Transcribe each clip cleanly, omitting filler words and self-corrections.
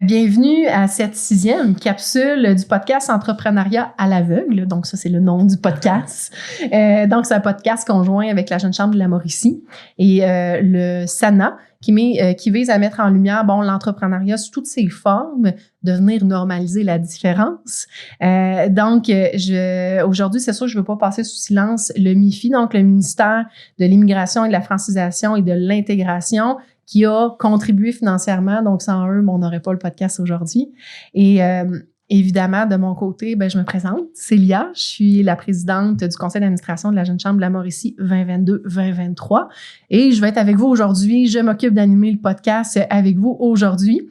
bienvenue à cette 6e capsule du podcast Entrepreneuriat à l'aveugle. Donc, ça, c'est le nom du podcast. Donc, c'est un podcast conjoint avec la Jeune Chambre de la Mauricie et le SANA qui vise à mettre en lumière l'entrepreneuriat sous toutes ses formes, de venir normaliser la différence. Donc, aujourd'hui, c'est sûr, je ne veux pas passer sous silence le MIFI, donc le ministère de l'Immigration et de la Francisation et de l'Intégration, qui a contribué financièrement. Donc, sans eux, on n'aurait pas le podcast aujourd'hui. Et évidemment, de mon côté, je me présente, Célia. Je suis la présidente du conseil d'administration de la Jeune Chambre de la Mauricie 2022-2023. Et je vais être avec vous aujourd'hui. Je m'occupe d'animer le podcast avec vous aujourd'hui.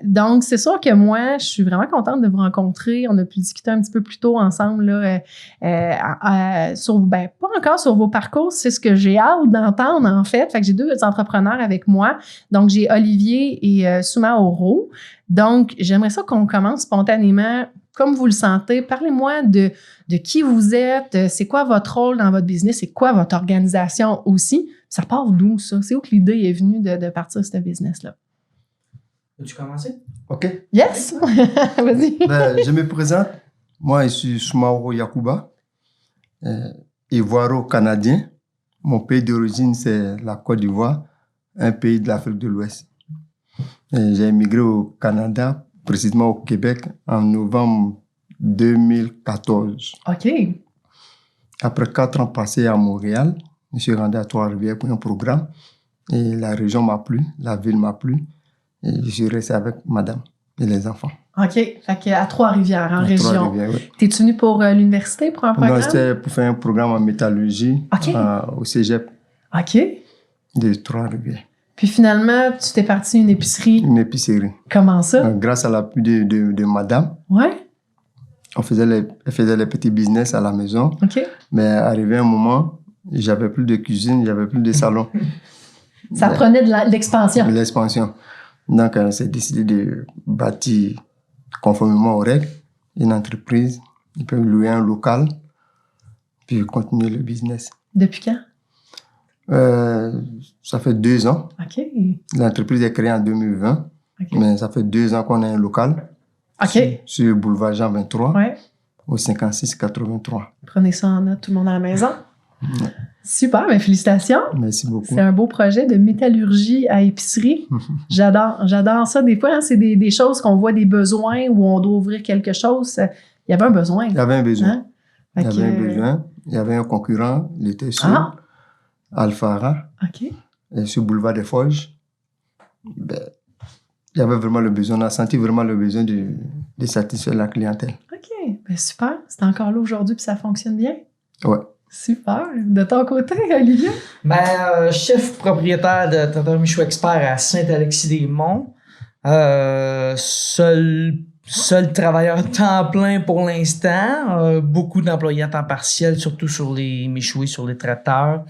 Donc, c'est sûr que moi, je suis vraiment contente de vous rencontrer. On a pu discuter un petit peu plus tôt ensemble là, pas encore sur vos parcours, c'est ce que j'ai hâte d'entendre en fait. Fait que j'ai deux entrepreneurs avec moi. Donc, j'ai Olivier et Souma Oro. Donc, j'aimerais ça qu'on commence spontanément, comme vous le sentez. Parlez-moi de qui vous êtes, c'est quoi votre rôle dans votre business, c'est quoi votre organisation aussi. Ça part d'où, ça? C'est où que l'idée est venue de partir ce business-là? Veux-tu commencer? OK. Yes! Vas-y. Je me présente. Moi, je suis Soumaoro Yakuba, ivoiro-canadien. Mon pays d'origine, c'est la Côte d'Ivoire, un pays de l'Afrique de l'Ouest. J'ai émigré au Canada, précisément au Québec, en novembre 2014. OK. Après 4 ans passés à Montréal, je suis rendu à Trois-Rivières pour un programme. Et la région m'a plu, la ville m'a plu. Et je suis resté avec madame et les enfants. OK. Fait qu'à Trois-Rivières, en région. Trois-Rivières, oui. T'es-tu venu pour l'université, pour un programme? Non, c'était pour faire un programme en métallurgie au cégep OK. de Trois-Rivières. Puis finalement, tu t'es parti une épicerie. Une épicerie. Comment ça? Grâce à l'appui de madame. Ouais. Elle faisait les petits business à la maison. OK. Mais arrivé un moment, j'avais plus de cuisine, j'avais plus de salon. Ça prenait de l'expansion. De l'expansion. Donc, on s'est décidé de bâtir, conformément aux règles, une entreprise. Ils peuvent louer un local, puis continuer le business. Depuis quand? Ça fait 2 ans. OK. L'entreprise est créée en 2020, Okay. mais ça fait 2 ans qu'on a un local. OK. Sur le boulevard Jean 23, Ouais. au 5683. Prenez ça en note, tout le monde à la maison. Ouais. Super, félicitations. Merci beaucoup. C'est un beau projet de métallurgie à épicerie. J'adore ça. Des fois, c'est des choses qu'on voit des besoins où on doit ouvrir quelque chose. Il y avait un besoin. Il y avait un besoin. Hein? Il y avait un besoin. Il y avait un concurrent, il était sur Alfara, OK. et sur Boulevard des Forges. Il y avait vraiment le besoin, on a senti vraiment le besoin de satisfaire la clientèle. OK. Super. C'est encore là aujourd'hui puis ça fonctionne bien. Ouais. Super. De ton côté, Olivier? Chef propriétaire de Traiteur Michaud Expert à Saint-Alexis-des-Monts. Seul travailleur temps plein pour l'instant. Beaucoup d'employés à temps partiel, surtout sur les méchouis, sur les traiteurs.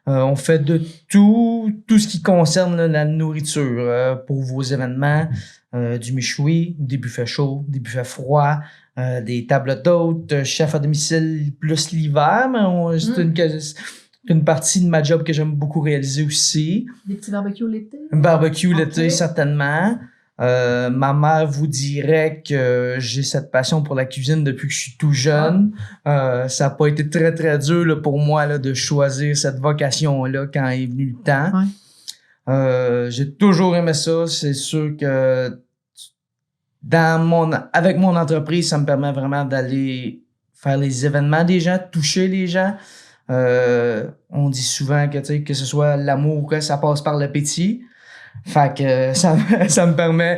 On fait de tout ce qui concerne la nourriture pour vos événements. Du méchoui, des buffets chauds, des buffets froids, des tables d'hôtes, chef à domicile plus l'hiver, mais c'est une partie de ma job que j'aime beaucoup réaliser aussi. Des petits barbecues l'été? Un barbecue l'été, certainement. Ma mère vous dirait que j'ai cette passion pour la cuisine depuis que je suis tout jeune. Ça n'a pas été très, très dur là, pour moi là, de choisir cette vocation-là quand est venu le temps. Ouais. J'ai toujours aimé ça. C'est sûr que avec mon entreprise, ça me permet vraiment d'aller faire les événements des gens, toucher les gens. On dit souvent que ce soit l'amour, que ça passe par l'appétit. Fait que ça me permet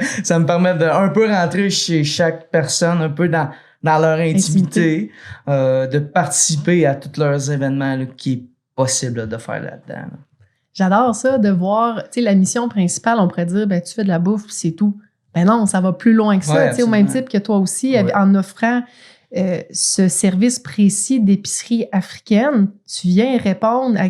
de un peu rentrer chez chaque personne, un peu dans leur intimité. De participer à tous leurs événements là, qui est possible là, de faire là-dedans. Là. J'adore ça, de voir, tu sais, la mission principale, on pourrait dire, tu fais de la bouffe, c'est tout. Ben non, ça va plus loin que ça, tu sais, au même type que toi aussi, en offrant ce service précis d'épicerie africaine, tu viens répondre à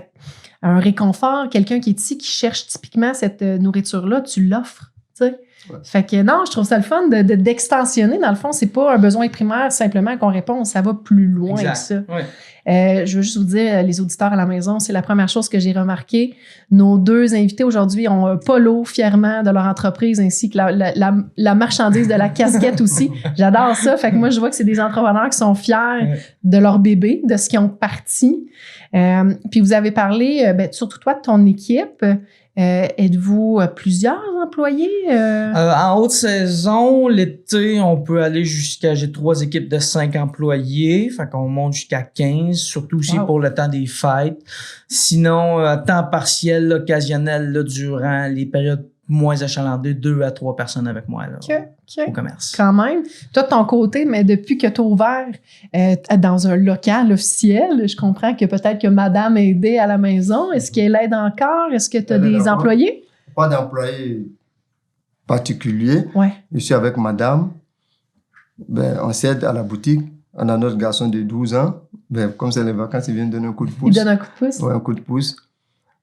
un réconfort, quelqu'un qui est ici, qui cherche typiquement cette nourriture-là, tu l'offres, tu sais. Ouais. Fait que non, je trouve ça le fun d'extensionner. Dans le fond, c'est pas un besoin primaire simplement qu'on répond, ça va plus loin Exact. que ça. Ouais. Je veux juste vous dire, les auditeurs à la maison, c'est la première chose que j'ai remarqué. Nos deux invités aujourd'hui ont un polo fièrement de leur entreprise ainsi que la marchandise de la casquette aussi. J'adore ça. Fait que moi, je vois que c'est des entrepreneurs qui sont fiers de leur bébé, de ce qu'ils ont parti. Puis vous avez parlé, surtout toi, de ton équipe. Êtes-vous plusieurs employés? En haute saison, l'été, on peut aller j'ai 3 équipes de 5 employés. Fait qu'on monte jusqu'à 15, surtout aussi pour le temps des fêtes. Sinon, temps partiel, occasionnel, là, durant les périodes moins achalandées, 2 à 3 personnes avec moi là, au commerce. Quand même. Toi, de ton côté, mais depuis que tu as ouvert dans un local officiel, je comprends que peut-être que madame a aidé à la maison. Est-ce qu'elle aide encore? Est-ce que tu as des employés? Pas d'employés particuliers. Ouais. Je suis avec madame. On s'aide à la boutique. On a notre garçon de 12 ans. Comme c'est les vacances, il vient donner un coup de pouce. Il donne un coup de pouce? Oui, un coup de pouce.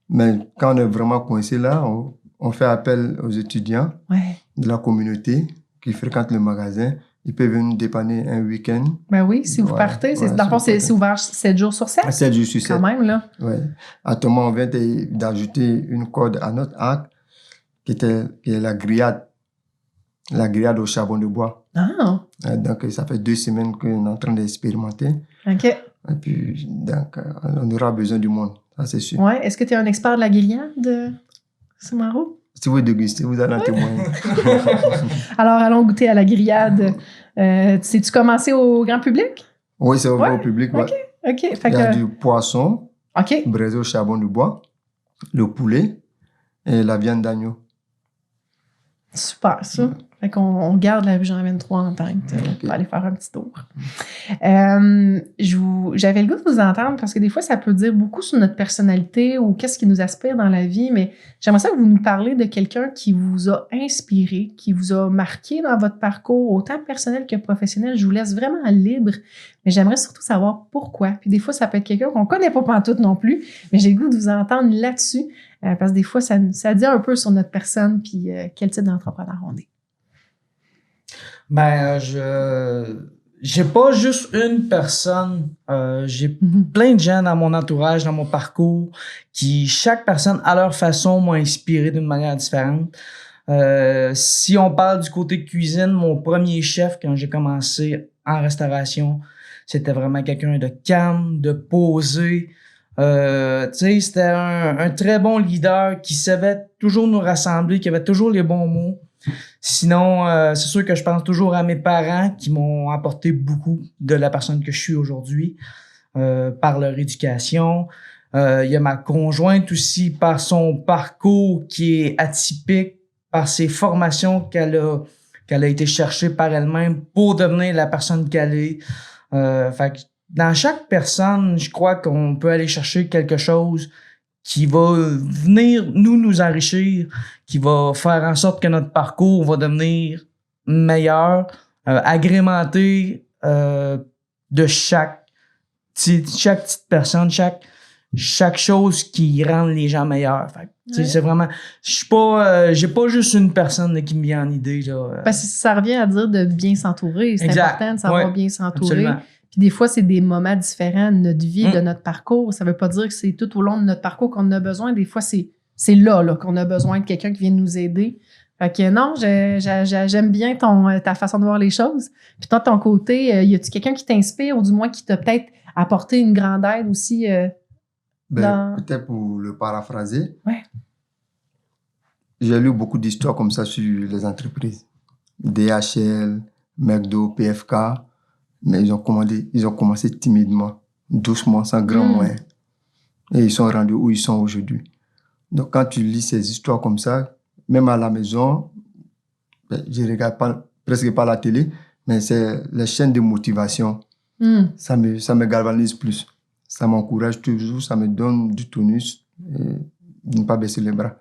Mais quand on est vraiment coincé là, on fait appel aux étudiants de la communauté qui fréquentent le magasin. Ils peuvent venir nous dépanner un week-end. Ben oui, si vous partez. Dans le fond, c'est ouvert 7 jours sur 7? 7 jours sur 7. Quand même, là. Oui. Actuellement, on vient d'ajouter une corde à notre arc qui est la grillade. La grillade au charbon de bois. Ah! Donc, ça fait 2 semaines qu'on est en train d'expérimenter. OK. Et puis, donc, on aura besoin du monde. Ça, c'est sûr. Ouais. Est-ce que tu es un expert de la grillade, Soumaro? Si vous dégustez, vous allez en témoigner. Alors, allons goûter à la grillade. Sais-tu commencé au grand public? Oui, c'est ouvert au public. OK. OK. Fait Il y a du poisson, braisé au charbon de bois, le poulet et la viande d'agneau. Super, ça. Fait qu'on garde la rue Jean-23 en tête pour aller faire un petit tour. J'avais le goût de vous entendre parce que des fois, ça peut dire beaucoup sur notre personnalité ou qu'est-ce qui nous aspire dans la vie, mais j'aimerais ça que vous nous parlez de quelqu'un qui vous a inspiré, qui vous a marqué dans votre parcours, autant personnel que professionnel. Je vous laisse vraiment libre, mais j'aimerais surtout savoir pourquoi. Puis des fois, ça peut être quelqu'un qu'on connaît pas pantoute non plus, mais j'ai le goût de vous entendre là-dessus parce que des fois, ça dit un peu sur notre personne puis quel type d'entrepreneur on est. J'ai pas juste une personne, j'ai plein de gens dans mon entourage, dans mon parcours, qui chaque personne à leur façon m'a inspiré d'une manière différente. Si on parle du côté cuisine, mon premier chef quand j'ai commencé en restauration, c'était vraiment quelqu'un de calme, de posé. C'était un très bon leader qui savait toujours nous rassembler, qui avait toujours les bons mots. Sinon, c'est sûr que je pense toujours à mes parents qui m'ont apporté beaucoup de la personne que je suis aujourd'hui par leur éducation. Il y a ma conjointe aussi par son parcours qui est atypique, par ses formations qu'elle a été chercher par elle-même pour devenir la personne qu'elle est. Fait que dans chaque personne, je crois qu'on peut aller chercher quelque chose qui va venir nous enrichir, qui va faire en sorte que notre parcours va devenir meilleur, agrémenté de chaque petite personne, chaque chose qui rend les gens meilleurs. Fait, c'est vraiment, j'ai pas juste une personne qui me vient en idée là. Parce que ça revient à dire de bien s'entourer. C'est important de savoir bien s'entourer. Absolument. Puis des fois, c'est des moments différents de notre vie, de notre parcours. Ça veut pas dire que c'est tout au long de notre parcours qu'on a besoin. Des fois, c'est là qu'on a besoin de quelqu'un qui vienne nous aider. Fait que non, j'aime bien ta façon de voir les choses. Puis toi, de ton côté, y a-tu quelqu'un qui t'inspire ou du moins qui t'a peut-être apporté une grande aide aussi? Peut-être pour le paraphraser. Ouais. J'ai lu beaucoup d'histoires comme ça sur les entreprises. DHL, McDo, PFK. Mais ils ont commencé timidement, doucement, sans grand moyen. Et ils sont rendus où ils sont aujourd'hui. Donc, quand tu lis ces histoires comme ça, même à la maison, je ne regarde presque pas la télé, mais c'est les chaînes de motivation. Ça me galvanise plus. Ça m'encourage toujours, ça me donne du tonus et de ne pas baisser les bras.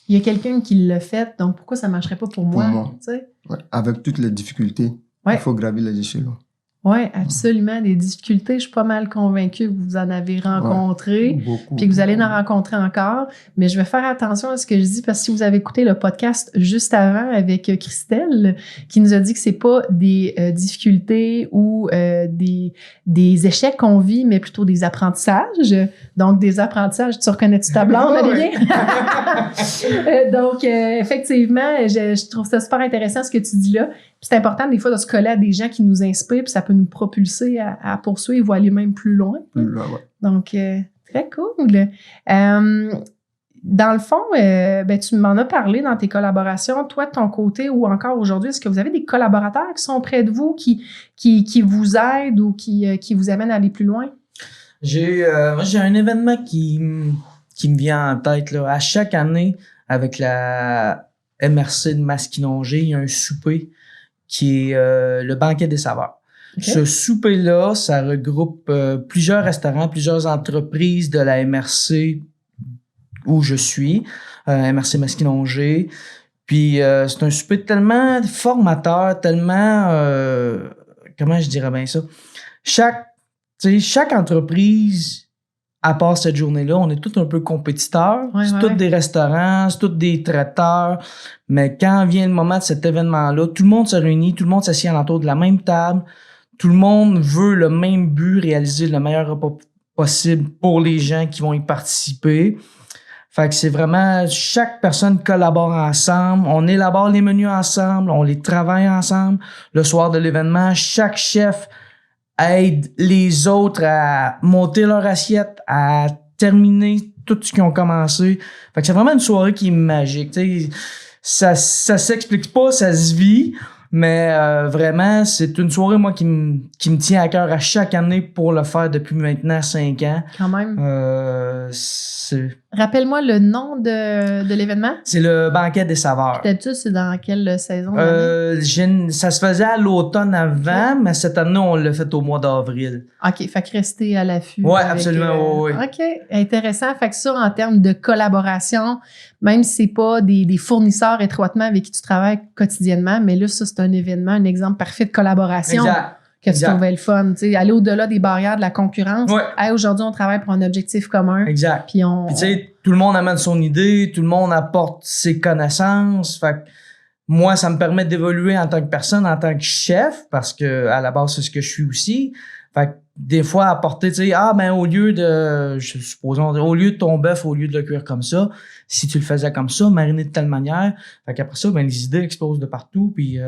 Il y a quelqu'un qui l'a fait, donc pourquoi ça ne marcherait pas pour moi? Ouais. Avec toutes les difficultés, il faut gravir les échelons. Oui, absolument. Des difficultés, je suis pas mal convaincue que vous en avez rencontré, Beaucoup. puis que vous allez en rencontrer encore. Mais je vais faire attention à ce que je dis parce que si vous avez écouté le podcast juste avant avec Christelle, qui nous a dit que c'est pas des difficultés ou des échecs qu'on vit, mais plutôt des apprentissages. Donc, des apprentissages. Tu reconnais-tu ta blonde, Olivier? Donc, effectivement, je trouve ça super intéressant ce que tu dis là. Puis c'est important des fois de se coller à des gens qui nous inspirent, puis ça peut nous propulser à poursuivre ou aller même plus loin. Là, Donc, très cool. Dans le fond, ben, tu m'en as parlé dans tes collaborations, toi de ton côté ou encore aujourd'hui, est-ce que vous avez des collaborateurs qui sont près de vous, qui vous aident ou qui vous amènent à aller plus loin? Moi, j'ai un événement qui me vient en tête, là. À chaque année, avec la MRC de Masquinongé, il y a un souper qui est le banquet des saveurs. Okay. Ce souper-là, ça regroupe plusieurs restaurants, plusieurs entreprises de la MRC où je suis, MRC Masquinongé. Puis c'est un souper tellement formateur, tellement... comment je dirais bien ça? Chaque entreprise, à part cette journée-là, on est tous un peu compétiteurs. C'est tous des restaurants, c'est tous des traiteurs. Mais quand vient le moment de cet événement-là, tout le monde se réunit, tout le monde s'assied alentour de la même table. Tout le monde veut le même but, réaliser le meilleur repas possible pour les gens qui vont y participer. Fait que c'est vraiment, chaque personne collabore ensemble. On élabore les menus ensemble, on les travaille ensemble. Le soir de l'événement, chaque chef aide les autres à monter leur assiette, à terminer tout ce qu'ils ont commencé. Fait que c'est vraiment une soirée qui est magique. T'sais, ça s'explique pas, ça se vit, mais vraiment, c'est une soirée, moi, qui me tient à cœur à chaque année pour le faire depuis maintenant 5 ans. Quand même. Rappelle-moi le nom de l'événement. C'est le banquet des saveurs. D'habitude, c'est dans quelle saison? Ça se faisait à l'automne avant, mais cette année, on l'a fait au mois d'avril. OK, fait que rester à l'affût. Oui, absolument, oui. OK, intéressant. Fait que ça, en termes de collaboration, même si c'est pas des fournisseurs étroitement avec qui tu travailles quotidiennement, mais là, ça, c'est un événement, un exemple parfait de collaboration. Exact. Que tu trouvais le fun, tu sais, aller au-delà des barrières de la concurrence. Ouais. Hey, aujourd'hui, on travaille pour un objectif commun. Exact. Puis tu sais, tout le monde amène son idée, tout le monde apporte ses connaissances. Fait que moi, ça me permet d'évoluer en tant que personne, en tant que chef, parce que à la base, c'est ce que je suis aussi. Fait que des fois, apporter, tu sais, au lieu de ton bœuf, au lieu de le cuire comme ça, si tu le faisais comme ça, mariner de telle manière, fait qu'après ça, les idées explosent de partout, puis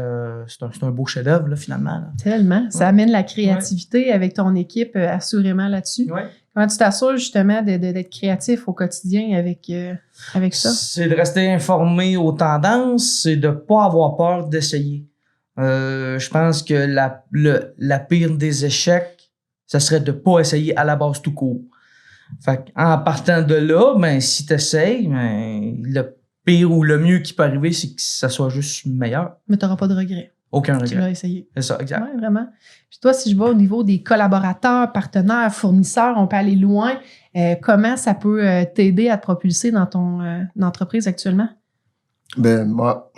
c'est un beau chef-d'œuvre, là, finalement. Là. Tellement. Ça amène la créativité avec ton équipe, assurément, là-dessus. Ouais. Comment tu t'assures, justement, d'être créatif au quotidien avec ça? C'est de rester informé aux tendances, c'est de pas avoir peur d'essayer. Je pense que la pire des échecs, ça serait de pas essayer à la base tout court. Fait en partant de là, si t'essayes, le pire ou le mieux qui peut arriver, c'est que ça soit juste meilleur. Mais t'auras pas de regret. Aucun regret. Tu l'as essayé. C'est ça, exact. Oui, vraiment. Puis toi, si je vois au niveau des collaborateurs, partenaires, fournisseurs, on peut aller loin. Comment ça peut t'aider à te propulser dans ton entreprise actuellement? Ben, moi,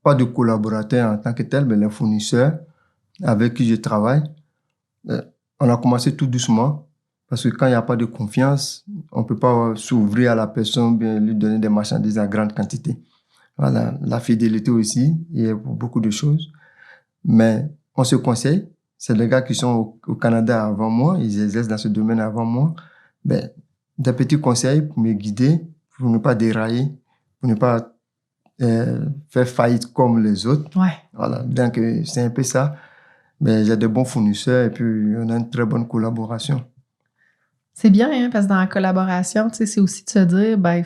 pas de collaborateurs en tant que tel, mais les fournisseurs avec qui je travaille, on a commencé tout doucement. Parce que quand il n'y a pas de confiance, on ne peut pas s'ouvrir à la personne, bien lui donner des marchandises à grande quantité. Voilà, la fidélité aussi, il y a beaucoup de choses. Mais on se conseille. C'est les gars qui sont au Canada avant moi, ils exercent dans ce domaine avant moi. Ben, des petits conseils pour me guider, pour ne pas dérailler, pour ne pas faire faillite comme les autres. Ouais. Voilà, donc c'est un peu ça. Mais j'ai de bons fournisseurs et puis on a une très bonne collaboration. C'est bien, hein, parce que dans la collaboration, tu sais, c'est aussi de se dire, ben,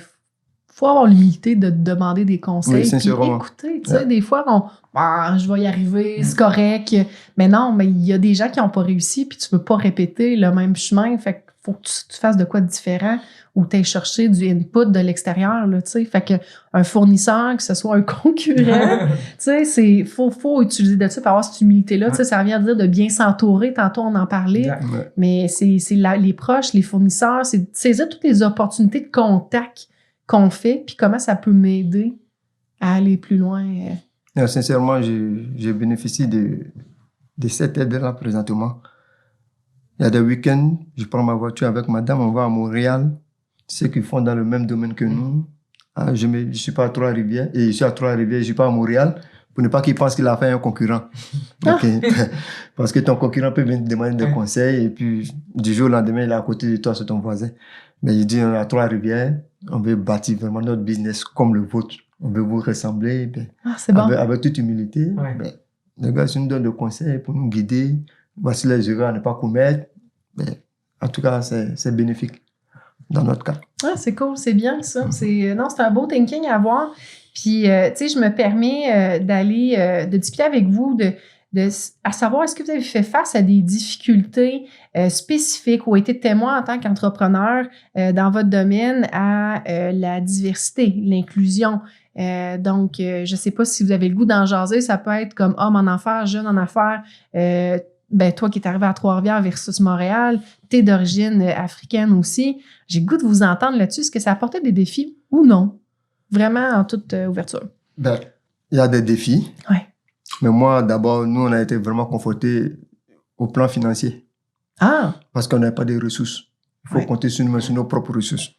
faut avoir l'humilité de demander des conseils. Oui, puis écouter, tu sais, des fois, je vais y arriver, c'est correct. Mais non, mais il y a des gens qui n'ont pas réussi, puis tu peux pas répéter le même chemin. Fait que faut que tu fasses de quoi de différent ou tu ailles chercher du input de l'extérieur, là, tu sais. Fait que un fournisseur, que ce soit un concurrent, tu sais, faut utiliser de ça pour avoir cette humilité-là. Tu sais, ça revient à dire de bien s'entourer. Tantôt, on en parlait. Ouais. Mais c'est les proches, les fournisseurs, c'est de saisir toutes les opportunités de contact qu'on fait, puis comment ça peut m'aider à aller plus loin. Non, sincèrement, je bénéficie de de cette aide-là présentement. Il y a des week-ends, je prends ma voiture avec madame, on va à Montréal, ceux qui font dans le même domaine que nous. Ah, je suis pas à Trois-Rivières, et je suis à Trois-Rivières, je suis pas à Montréal, pour ne pas qu'ils pensent qu'il a fait un concurrent. Okay. Parce que ton concurrent peut venir te demander des conseils, et puis du jour au lendemain, il est à côté de toi, c'est ton voisin. Mais il dit, on est à Trois-Rivières, on veut bâtir vraiment notre business comme le vôtre. On veut vous ressembler, ben, c'est bon. avec toute humilité. Ouais. Ben, les gars, ils nous donnent des conseils pour nous guider. Voici les erreurs à ne pas commettre. Ben, en tout cas, c'est bénéfique dans notre cas. Ah, c'est cool, c'est bien ça. C'est un beau thinking à avoir. Puis, tu sais, je me permets de discuter avec vous à savoir, est-ce que vous avez fait face à des difficultés spécifiques ou été témoin en tant qu'entrepreneur dans votre domaine à la diversité, l'inclusion? Donc, je ne sais pas si vous avez le goût d'en jaser. Ça peut être comme homme en affaires, jeune en affaires. Toi qui es arrivé à Trois-Rivières versus Montréal, tu es d'origine africaine aussi. J'ai le goût de vous entendre là-dessus. Est-ce que ça apportait des défis ou non? Vraiment en toute ouverture. Ben, il y a des défis. Ouais. Mais moi, d'abord, nous, on a été vraiment confrontés au plan financier. Ah! Parce qu'on n'a pas de ressources. Il faut compter sur nos propres ressources.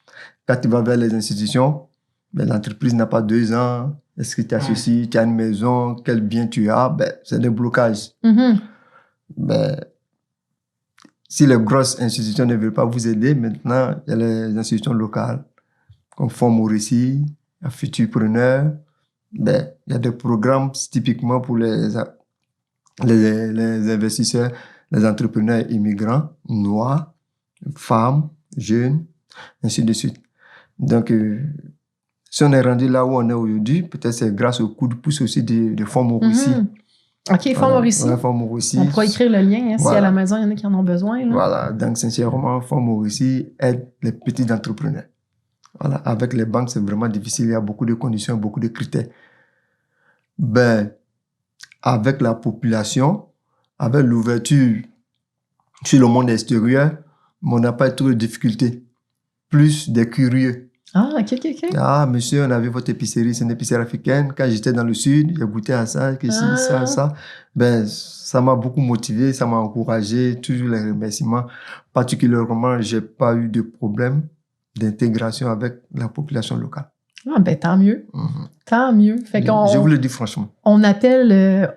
Quand tu vas vers les institutions, ben, l'entreprise n'a pas 2 ans. Est-ce que tu as ceci? Tu as une maison? Quel bien tu as? Ben, c'est des blocages. Mm-hmm. Ben, si les grosses institutions ne veulent pas vous aider, maintenant, il y a les institutions locales, comme Fonds Mauricie, Futurpreneur. Ben, il y a des programmes typiquement pour les investisseurs, les entrepreneurs immigrants, noirs, femmes, jeunes, ainsi de suite. Donc, si on est rendu là où on est aujourd'hui, peut-être c'est grâce au coup de pouce aussi de Fonds Mauricie. Mm-hmm. OK, Fonds Mauricie. Ouais, Fonds Mauricie. On pourra écrire le lien si à la maison, il y en a qui en ont besoin. Là. Voilà, donc sincèrement, Fonds Mauricie aide les petits entrepreneurs. Voilà, avec les banques, c'est vraiment difficile. Il y a beaucoup de conditions, beaucoup de critères. Ben, avec la population, avec l'ouverture sur le monde extérieur, on n'a pas trop de difficultés. Plus des curieux. Ah, OK. Ah, monsieur, on a vu votre épicerie, c'est une épicerie africaine. Quand j'étais dans le sud, j'ai goûté à ça, ça. Ben, ça m'a beaucoup motivé, ça m'a encouragé, toujours les remerciements. Particulièrement, j'ai pas eu de problème d'intégration avec la population locale. Ah, ben, tant mieux. Mm-hmm. Tant mieux. Fait je vous le dis franchement. On appelle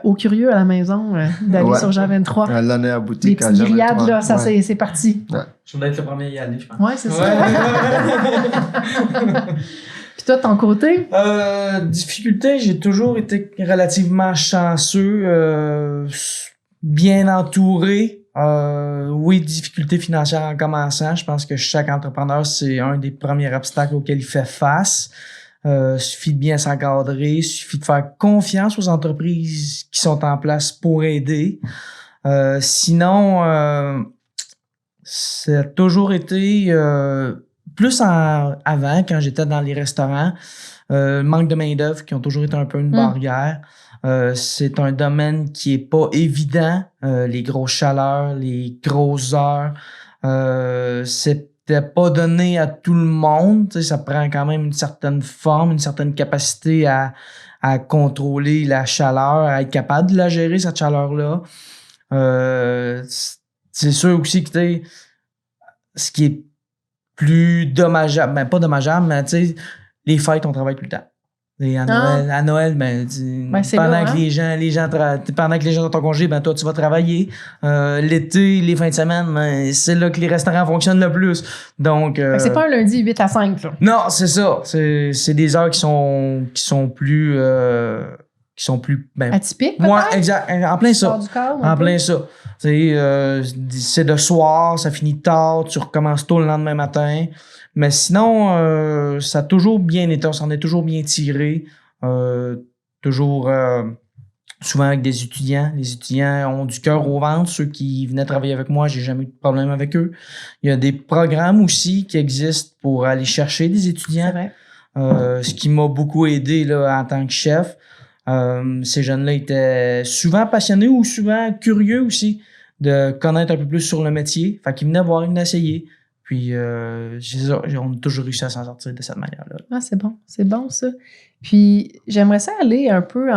aux curieux à la maison d'aller sur Jean 23. L'année à boutique. Les petites grillades, là, ça, c'est parti. Ouais. Je voulais être le premier à y aller, je pense. Ouais, c'est ça. Puis toi, de ton côté? Difficulté, j'ai toujours été relativement chanceux, bien entouré. Oui, difficulté financière en commençant. Je pense que chaque entrepreneur, c'est un des premiers obstacles auxquels il fait face. Suffit de bien s'encadrer, suffit de faire confiance aux entreprises qui sont en place pour aider. Sinon, ça a toujours été plus avant, quand j'étais dans les restaurants, manque de main-d'œuvre qui ont toujours été un peu une barrière. C'est un domaine qui est pas évident. Les grosses chaleurs, les grosses heures, c'était pas donné à tout le monde. T'sais, ça prend quand même une certaine forme, une certaine capacité à contrôler la chaleur, à être capable de la gérer, cette chaleur-là. C'est sûr aussi que ce qui est plus dommageable, ben pas dommageable, mais les fêtes, on travaille tout le temps. Et à Noël, pendant que les gens sont en congé, ben toi tu vas travailler. L'été, les fins de semaine, ben, c'est là que les restaurants fonctionnent le plus. Donc c'est pas un lundi 8 à 5 là. Non, c'est ça. C'est des heures qui sont plus atypiques. Ouais, exact. En plein ça. En plein ça. C'est de soir, ça finit tard, tu recommences tôt le lendemain matin. Mais sinon, ça a toujours bien été, on s'en est toujours bien tiré. Toujours souvent avec des étudiants. Les étudiants ont du cœur au ventre. Ceux qui venaient travailler avec moi, j'ai jamais eu de problème avec eux. Il y a des programmes aussi qui existent pour aller chercher des étudiants. C'est vrai. Ce qui m'a beaucoup aidé là, en tant que chef. Ces jeunes-là étaient souvent passionnés ou souvent curieux aussi de connaître un peu plus sur le métier. Fait qu'ils venaient voir, ils venaient essayer. Puis, on a toujours réussi à s'en sortir de cette manière-là. Ah, c'est bon ça. Puis, j'aimerais ça aller un peu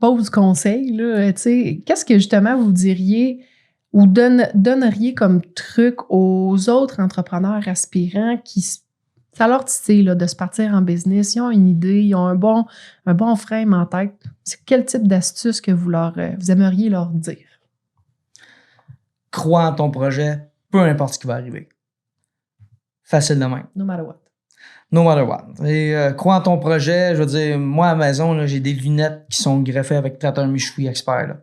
pause conseil, là, tu sais, qu'est-ce que justement vous diriez ou donneriez comme truc aux autres entrepreneurs aspirants qui ça leur titille là, de se partir en business, ils ont une idée, ils ont un bon frame en tête. C'est quel type d'astuce que vous aimeriez leur dire? Crois en ton projet, peu importe ce qui va arriver. Facile de même. No matter what. No matter what. Et crois en ton projet. Je veux dire, moi, à la maison, là, j'ai des lunettes qui sont greffées avec Traiteur Michoui Expert. Là.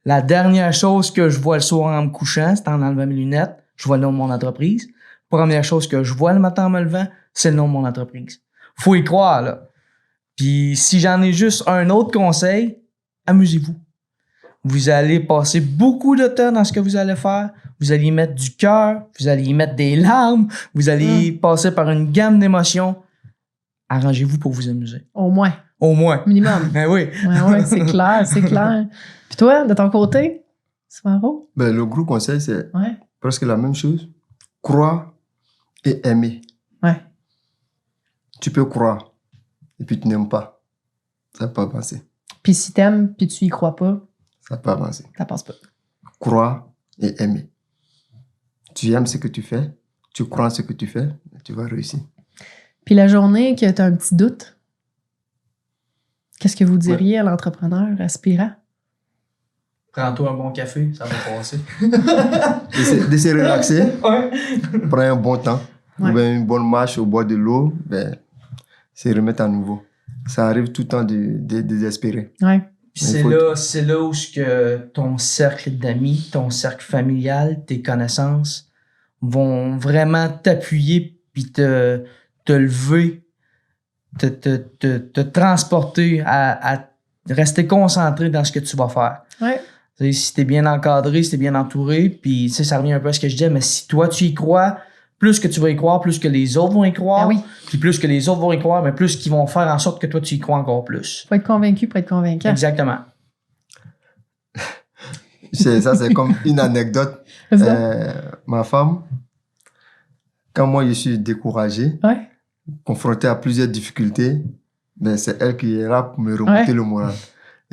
La dernière chose que je vois le soir en me couchant, c'est en enlevant mes lunettes, je vois le nom de mon entreprise. Première chose que je vois le matin en me levant, c'est le nom de mon entreprise. Faut y croire, là. Puis si j'en ai juste un autre conseil, amusez-vous. Vous allez passer beaucoup de temps dans ce que vous allez faire. Vous allez y mettre du cœur, vous allez y mettre des larmes, vous allez passer par une gamme d'émotions. Arrangez-vous pour vous amuser. Au moins. Au moins. Minimum. Ben oui. Ouais, c'est clair, c'est clair. Puis toi, de ton côté, Soumaro? Ben, le gros conseil, c'est Ouais. presque la même chose. Croire et aimer. Ouais. Tu peux croire et puis tu n'aimes pas. Ça peut avancer. Puis si t'aimes, puis tu y crois pas, Ça peut avancer. ça passe pas. Croire et aimer. Tu aimes ce que tu fais, tu crois en ce que tu fais, tu vas réussir. Puis la journée que tu as un petit doute, qu'est-ce que vous diriez à l'entrepreneur aspirant? Prends-toi un bon café, ça va passer. De se relaxer, Ouais. prends un bon temps, Ouais. ou bien une bonne marche au bord de l'eau, ben, se remettre à nouveau. Ça arrive tout le temps de désespérer. Ouais. Puis Mais c'est là où ce que ton cercle d'amis, ton cercle familial, tes connaissances vont vraiment t'appuyer puis te lever, te transporter à rester concentré dans ce que tu vas faire. Ouais. Tu sais, si t'es bien encadré, si t'es bien entouré, puis tu sais, ça revient un peu à ce que je disais, mais si toi tu y crois, plus que tu vas y croire, plus que les autres vont y croire. Ah oui. Puis plus que les autres vont y croire, mais plus qu'ils vont faire en sorte que toi tu y crois encore plus. Faut être convaincu pour être convaincant. Exactement. Ça, c'est comme une anecdote. Vas-y. Ma femme, quand moi je suis découragé, Ouais. confronté à plusieurs difficultés, ben, c'est elle qui est là pour me remonter le moral.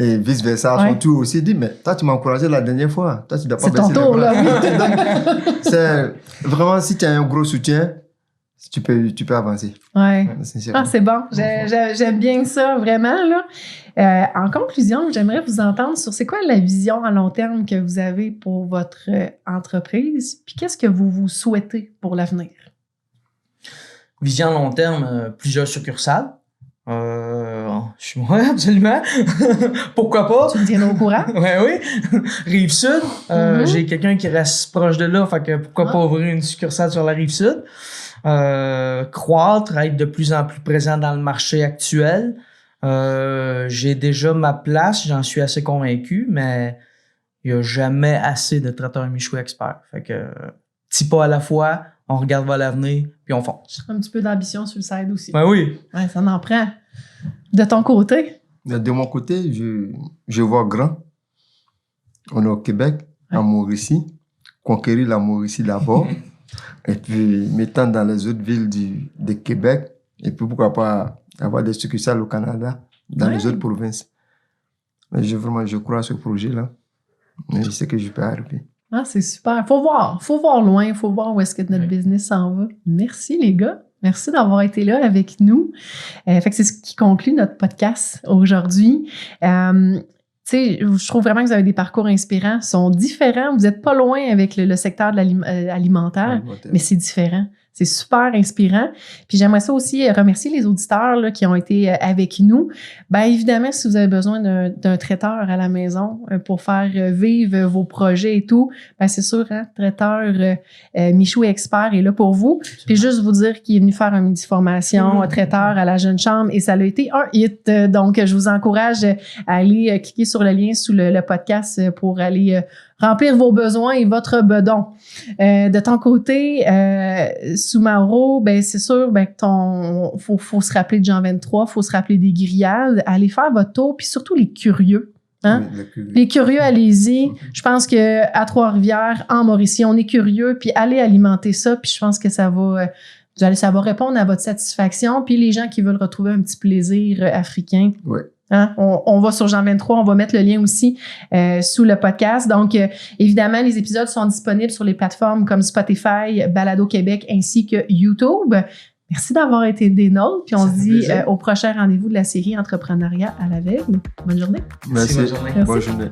Et vice-versa, à son tour aussi dit, mais toi, tu m'as encouragé la dernière fois. Toi, tu dois pas C'est ton baisser les tour, bras. là, oui. C'est vraiment, si tu as un gros soutien, tu peux avancer. Ouais. Sincèrement. Ah, c'est bon. J'aime bien ça, vraiment, là. En conclusion, j'aimerais vous entendre sur c'est quoi la vision à long terme que vous avez pour votre entreprise, puis qu'est-ce que vous vous souhaitez pour l'avenir? Vision à long terme, plusieurs succursales. Ouais, absolument. Pourquoi pas? Tu me tiens au courant? Ouais, oui. Rive-Sud. J'ai quelqu'un qui reste proche de là, fait que pourquoi pas ouvrir une succursale sur la Rive-Sud. Croître, être de plus en plus présent dans le marché actuel. J'ai déjà ma place, j'en suis assez convaincu, mais il n'y a jamais assez de traiteurs Michoui experts. Fait que, petit pas à la fois, on regarde vers l'avenir, puis on fonce. Un petit peu d'ambition sur le side aussi. Ben oui. Ouais, ça en prend. De ton côté? De mon côté, je vois grand. On est au Québec, à Mauricie. Conquérir la Mauricie d'abord. Et puis, mettant dans les autres villes de Québec. Et puis, pourquoi pas avoir des succursales au Canada, dans les autres provinces. Mais je crois à ce projet-là. Et je sais que je peux arriver. Ah, c'est super. Faut voir loin, faut voir où est-ce que notre business s'en va. Merci les gars. Merci d'avoir été là avec nous. Fait que c'est ce qui conclut notre podcast aujourd'hui. Tu sais, je trouve vraiment que vous avez des parcours inspirants, sont différents. Vous n'êtes pas loin avec le secteur de l'alimentaire, mais c'est différent. C'est super inspirant. Puis j'aimerais ça aussi remercier les auditeurs là, qui ont été avec nous. Bien évidemment, si vous avez besoin d'un traiteur à la maison pour faire vivre vos projets et tout, bien c'est sûr, hein, traiteur Michoui Expert est là pour vous. Puis juste vous dire qu'il est venu faire une midi formation traiteur à la Jeune Chambre et ça a été un hit. Donc, je vous encourage à aller cliquer sur le lien sous le podcast pour aller remplir vos besoins et votre bedon. De ton côté, Soumaro, ben c'est sûr, ben faut se rappeler de Jean 23, faut se rappeler des grillades, allez faire votre tour, puis surtout les curieux. Hein? Oui, les curieux, allez-y. Je pense que à Trois-Rivières, en Mauricie, on est curieux, puis allez alimenter ça, puis je pense que ça va répondre à votre satisfaction. Puis les gens qui veulent retrouver un petit plaisir africain, Hein? On va sur Jean 23, on va mettre le lien aussi sous le podcast. Donc, évidemment, les épisodes sont disponibles sur les plateformes comme Spotify, Balado Québec ainsi que YouTube. Merci d'avoir été des nôtres. Puis on se dit au prochain rendez-vous de la série Entrepreneuriat à l'aveugle. Bonne journée. Merci. Bonne journée. Bonne journée.